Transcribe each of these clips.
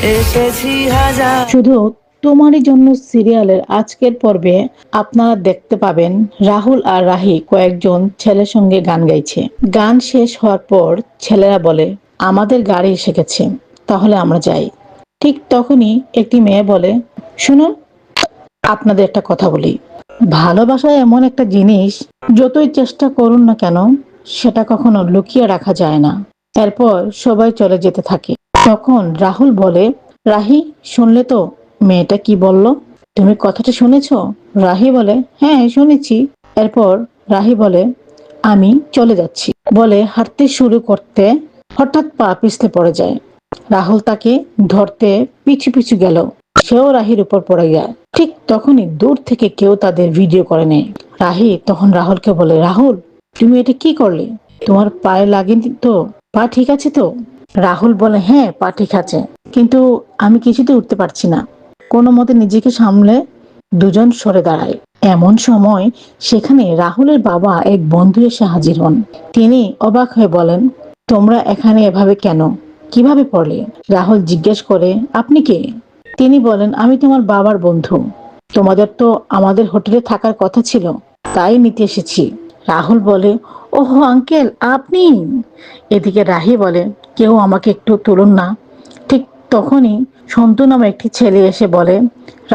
এসেছি হাজার। শুধু তোমারই জন্য সিরিয়ালের আজকের পর্বে আপনারা দেখতে পাবেন রাহুল আর রাহি কয়েকজন ছেলের সঙ্গে গান গাইছে। গান শেষ হওয়ার পর ছেলেরা বলে, আমাদের গাড়ি এসে গেছে, তাহলে আমরা যাই। ঠিক তখনই একটি মেয়ে বলে, শুনুন, আপনাদের একটা কথা বলি। ভালোবাসা এমন একটা জিনিস, যতই চেষ্টা করুন না কেন সেটা কখনো লুকিয়ে রাখা যায় না। এরপর সবাই চলে যেতে থাকে। তখন রাহুল বলে, রাহি, শুনলে তো মেয়েটা কি বলল? তুমি কথাটা শুনেছো? রাহি বলে, হ্যাঁ শুনেছি। এরপর রাহি বলে, আমি চলে যাচ্ছি বলে হাঁটতে শুরু করতে হঠাৎ পা পিছলে পড়ে যায়। রাহুল তাকে ধরতে পিছু পিছু গেল, সেও রাহির উপর পড়ে যায়। ঠিক তখনই দূর থেকে কেউ তাদের ভিডিও করে নেয়। রাহি তখন রাহুলকে বলে, রাহুল, তুমি এটা কি করলে? তোমার পায়ে লাগেনি তো? পা ঠিক আছে তো? রাহুল বলে, হ্যাঁ পা ঠিক আছে, কিন্তু আমি কিছুতে উঠতে পারছি না। কোনো মতে নিজেকে সামলে দুজন সরে দাঁড়ায়। এমন সময় সেখানে রাহুলের বাবা এক বন্ধু এসে হাজির হন। তিনি অবাক হয়ে বলেন, তোমরা এখানে এভাবে কেন? কিভাবে পড়লে? রাহুল জিজ্ঞেস করে, আপনি কে? তিনি বলেন, আমি তোমার বাবার বন্ধু। তোমাদের তো আমাদের হোটেলে থাকার কথা ছিল, তাই নিতে এসেছি। রাহুল বলে, ওহো আঙ্কেল, আপনি? এদিকে রাহি বলে, কেউ আমাকে একটু তুলুন না। ঠিক তখনই সন্তু নামে একটি ছেলে এসে বলে,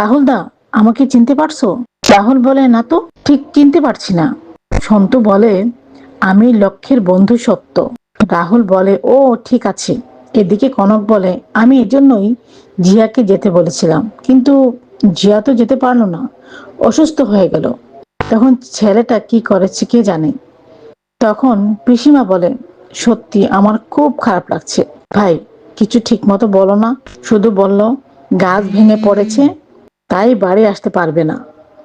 রাহুল দা, আমাকে চিনতে পারছো? রাহুল বলে, না তো, ঠিক চিনতে পারছি না। সন্তু বলে, আমি লক্ষ্যের বন্ধু সত্য। রাহুল বলে, ও ঠিক আছে। এদিকে কনক বলে, আমি এজন্যই জিয়াকে যেতে বলেছিলাম, কিন্তু জিয়া তো যেতে পারলো না, অসুস্থ হয়ে গেল। তখন ছেলেটা কি করেছে কে জানে। তখন পিসিমা বলে, সত্যি আমার খুব খারাপ লাগছে। ভাই, কিছু ঠিক মতো বলো না। শুধু বললো গাছ ভেঙে পড়েছে, তাই বাড়ি আসতে পারবে না,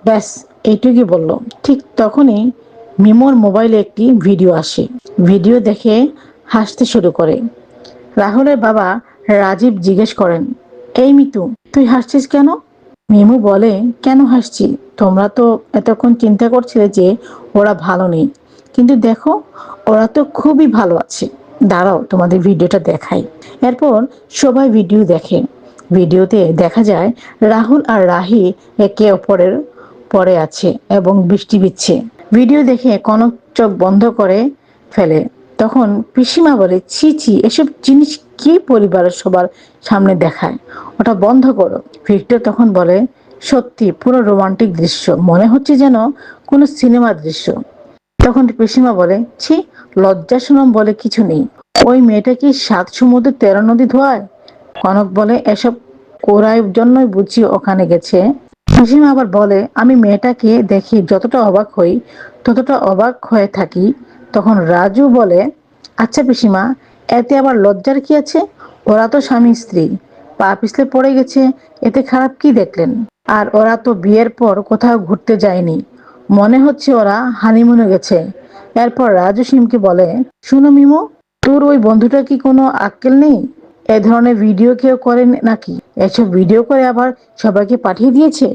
ব্যাস এইটুকুই বললো। ঠিক তখনই মিমোর মোবাইলে একটি ভিডিও আসে। ভিডিও দেখে হাসতে শুরু করে। রাহুলের বাবা রাজীব জিজ্ঞেস করেন, এই মিতু, তুই হাসছিস কেন? মিমু বলে, কেন হাসছি? তোমরা তো এতক্ষণ চিন্তা করছিলে যে ওরা ভালো নেই, কিন্তু দেখো ওরা তো খুবই ভালো আছে। দাঁড়াও তোমাদের ভিডিওটা দেখাই। এরপর সবাই ভিডিও দেখে। ভিডিওতে দেখা যায় রাহুল আর রাহি একে অপরের পরে আছে এবং বৃষ্টি বিচ্ছে। ভিডিও দেখে কনক চোখ বন্ধ করে ফেলে। তখন পিসিমা বলে, ছি ছি, এসব জিনিস কি পরিবারের সবার সামনে দেখায়? ওটা বন্ধ করো। ভিক্টর তখন বলে, সত্যি পুরো রোমান্টিক দৃশ্য, মনে হচ্ছে যেন কোনো সিনেমার দৃশ্য। তখন পিসিমা বলে, ছি, লজ্জা শরম বলে কিছু নেই। ওই মেয়েটা কি 7 সমুদ্র 13 নদী ধোয়ায়? কনক বলে, এসব করার জন্যই বুঝি ওখানে গেছে। পিসিমা আবার বলে, আমি মেয়েটাকে দেখি যতটা অবাক হই ততটা অবাক হয়ে থাকি। তখন রাজু বলে, আচ্ছা পিসিমা, এতে আবার লজ্জার কি আছে? ওরা তো স্বামী স্ত্রী, পা পিছলে পড়ে গেছে, এতে খারাপ কি দেখলেন? আর ওরা তো বিয়ের পর কোথাও ঘুরতে যায়নি, মনে হচ্ছে ওরা হানিমুনে গেছে। এরপর রাজু সিমকে বলে, শুনো মিমো, তোর ওই বন্ধুটা কি কোনো আক্কেল নেই? এ ধরনের ভিডিও কেউ করে নাকি? এসব ভিডিও করে আবার সবাইকে পাঠিয়ে দিয়েছে।